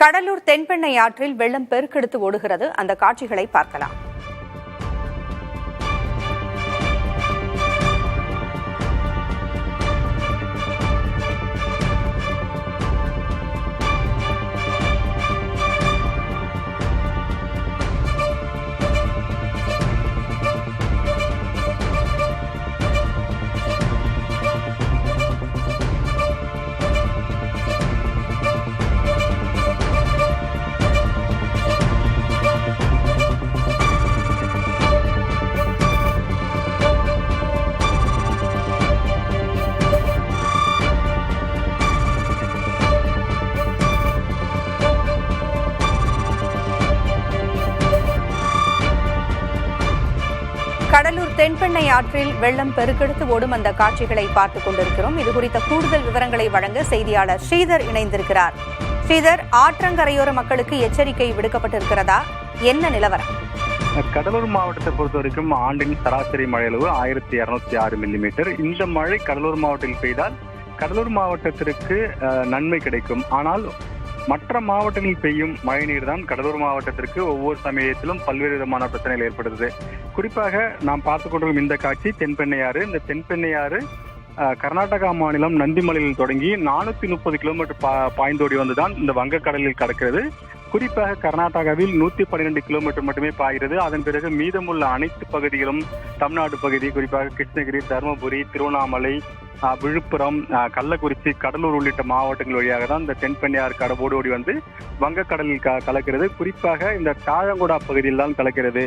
கடலூர் தென்பெண்ணை ஆற்றில் வெள்ளம் பெருக்கெடுத்து ஓடுகிறது. அந்த காட்சிகளை பார்க்கலாம். கடலூர் தென்பெண்ணை ஆற்றில் வெள்ளம் பெருக்கெடுத்து ஓடும் அந்த காட்சிகளை பார்த்துக் கொண்டிருக்கிறோம். இதுகுறித்த கூடுதல் விவரங்களை வழங்க செய்தியாளர் ஸ்ரீதர் இணைந்திருக்கிறார். ஸ்ரீதர், ஆற்றங்கரையோர மக்களுக்கு எச்சரிக்கை விடுக்கப்பட்டிருக்கிறதா? என்ன நிலவரம்? கடலூர் மாவட்டத்தை பொறுத்த வரைக்கும் ஆண்டின் சராசரி மழை அளவு 1206 மில்லிமீட்டர். இந்த மழை கடலூர் மாவட்டத்தில் பெய்தால் கடலூர் மாவட்டத்திற்கு நன்மை கிடைக்கும். ஆனால் மற்ற மாவட்டங்களில் பெய்யும் மழை நீர் தான் கடலூர் மாவட்டத்திற்கு ஒவ்வொரு சமயத்திலும் பல்வேறு விதமான பிரச்சனைகள் ஏற்படுது. குறிப்பாக நாம் பார்த்துக் கொண்டிருக்கும் இந்த காட்சி தென்பெண்ணையாறு. இந்த தென்பெண்ணையாறு கர்நாடகா மாநிலம் நந்திமலையில் தொடங்கி 430 கிலோமீட்டர் பாய்ந்தோடி வந்துதான் இந்த வங்கக்கடலில் கடக்கிறது. குறிப்பாக கர்நாடகாவில் 112 கிலோமீட்டர் மட்டுமே பாய்கிறது. அதன் பிறகு மீதமுள்ள அனைத்து பகுதிகளும் தமிழ்நாடு பகுதி, குறிப்பாக கிருஷ்ணகிரி, தருமபுரி, திருவண்ணாமலை, விழுப்புரம், கள்ளக்குறிச்சி, கடலூர் உள்ளிட்ட மாவட்டங்கள் வழியாக தான் இந்த தென்பெண்ணையாறு ஓடி வந்து வங்கக்கடலில் கலக்கிறது. குறிப்பாக இந்த தாழங்குடா பகுதியில் தான் கலக்கிறது.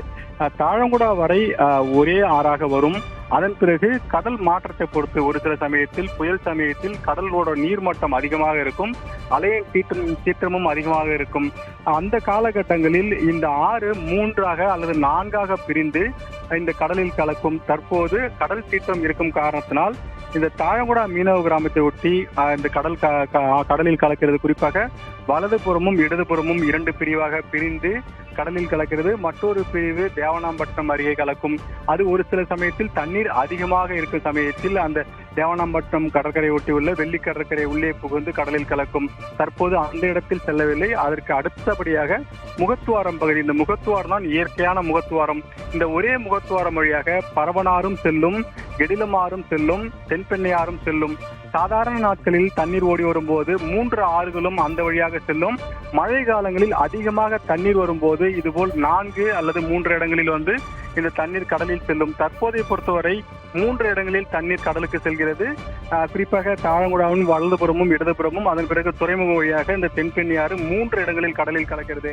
தாழங்குடா வரை ஒரே ஆறாக வரும். அதன் பிறகு கடல் மாற்றத்தை பொறுத்து ஒரு சில சமயத்தில் புயல் சமயத்தில் கடலோட நீர்மட்டம் அதிகமாக இருக்கும், அலையின் சீற்றமும் அதிகமாக இருக்கும். அந்த காலகட்டங்களில் இந்த ஆறு 3ஆக அல்லது 4ஆக பிரிந்து இந்த கடலில் கலக்கும். தற்போது கடல் சீற்றம் இருக்கும் காரணத்தினால் இந்த தாழங்குடா மீனவ கிராமத்தை ஒட்டி இந்த கடலில் கலக்கிறது. குறிப்பாக வலதுபுறமும் இடதுபுறமும் 2 பிரிவாக பிரிந்து கடலில் கலக்கிறது. மற்றொரு பிரிவு தேவனாம்பட்டினம் அருகே கலக்கும். அது ஒரு சில சமயத்தில் தண்ணீர் அதிகமாக இருக்கும் சமயத்தில் அந்த தேவனாம்பட்டினம் கடற்கரை ஒட்டி உள்ள வெள்ளி கடற்கரை உள்ளே புகுந்து கடலில் கலக்கும். தற்போது அந்த இடத்தில் செல்லவில்லை. அதற்கு அடுத்தபடியாக முகத்துவாரம் பகுதி. இந்த முகத்துவாரம் தான் இயற்கையான முகத்துவாரம். இந்த ஒரே முகத்துவாரம் வழியாக பரவனாரும் செல்லும், கெடிலமாறும் செல்லும், தென்பெண்ணையாறும் செல்லும். சாதாரண நாட்களில் தண்ணீர் ஓடி வரும்போது 3 ஆறுகளும் அந்த வழியாக செல்லும். மழை காலங்களில் அதிகமாக தண்ணீர் வரும்போது இதுபோல் 4 அல்லது 3 இடங்களில் வந்து இந்த தண்ணீர் கடலில் செல்லும். தற்போதைய பொறுத்தவரை 3 இடங்களில் தண்ணீர் கடலுக்கு செல்கிறது. குறிப்பாக தாழங்குடாவின் வலதுபுறமும் இடதுபுறமும், அதன் பிறகு துறைமுகம் வழியாக இந்த தென்பெண்ணையாறு 3 இடங்களில் கடலில் கலக்கிறது.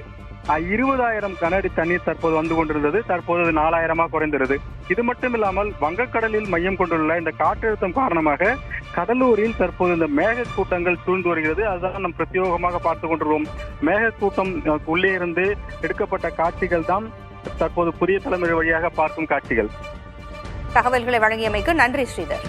20,000 கன அடி தண்ணீர் தற்போது வந்து கொண்டிருந்தது. தற்போது 4,000 குறைந்திருந்தது. இது மட்டும் இல்லாமல் வங்கக்கடலில் மையம் கொண்டுள்ள இந்த காற்றழுத்தம் காரணமாக கடலூரில் தற்போது இந்த மேக கூட்டங்கள் சூழ்ந்து வருகிறது. அதுதான் நாம் பிரத்யேகமாக பார்த்துக் கொண்டிருக்கிறோம். மேக கூட்டம் உள்ளே இருந்து எடுக்கப்பட்ட காட்சிகள் தான் தற்போது புதிய தலைமுறை வழியாக பார்க்கும் காட்சிகள். தகவல்களை வழங்கியமைக்கு நன்றி ஸ்ரீதர்.